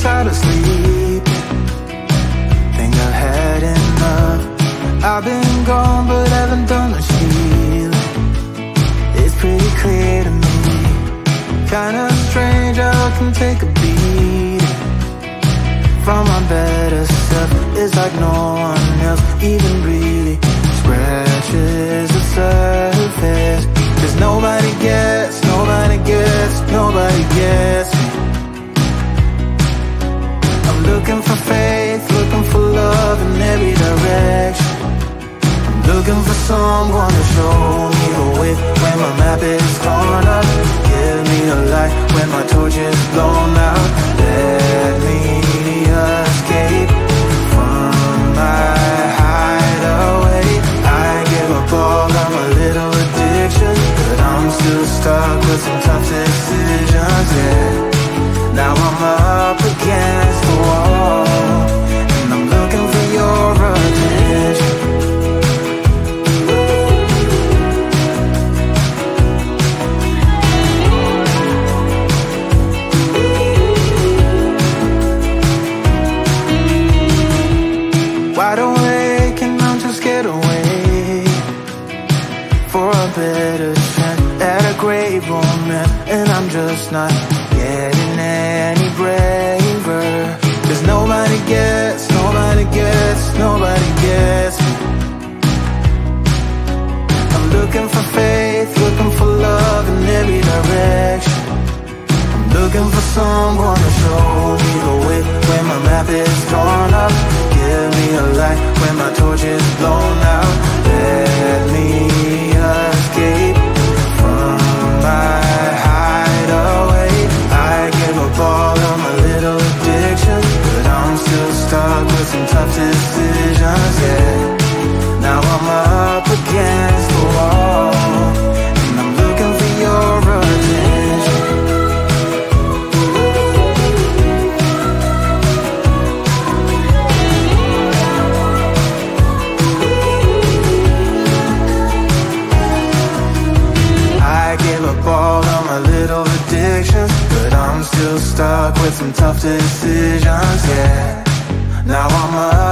tired of sleeping. Think I've had enough. I've been gone but haven't done much healing. It's pretty clear to me, kinda strange how I can take a beating from my better self. It's like no one else even really scratches the surface. 'Cause nobody gets me. I'm looking for faith, looking for love in every direction. I'm looking for someone to show me the way when my map is torn up. Give me a light when my torch is blown out. Let me escape from my hideaway. I give up all of my little addictions, but I'm still stuck with some tough decisions, yeah. Now I'm up against the wall, and I'm looking for your attention. Wide awake and I'm too scared to wait for a better chance at a great romance, and I'm just not getting any braver. 'Cause nobody gets me. I'm looking for faith, looking for love in every direction. I'm looking for someone to show me the way when my map is torn up. Give me a light when my torch is blown out. Let me escape from my hideaway. I give up all of my little addictions, but I'm still stuck with some tough decisions, yeah. Now I'm up against the wall, and I'm looking for your attention. I give up all of my little addictions, but I'm still stuck with some tough decisions, yeah. Now I'm up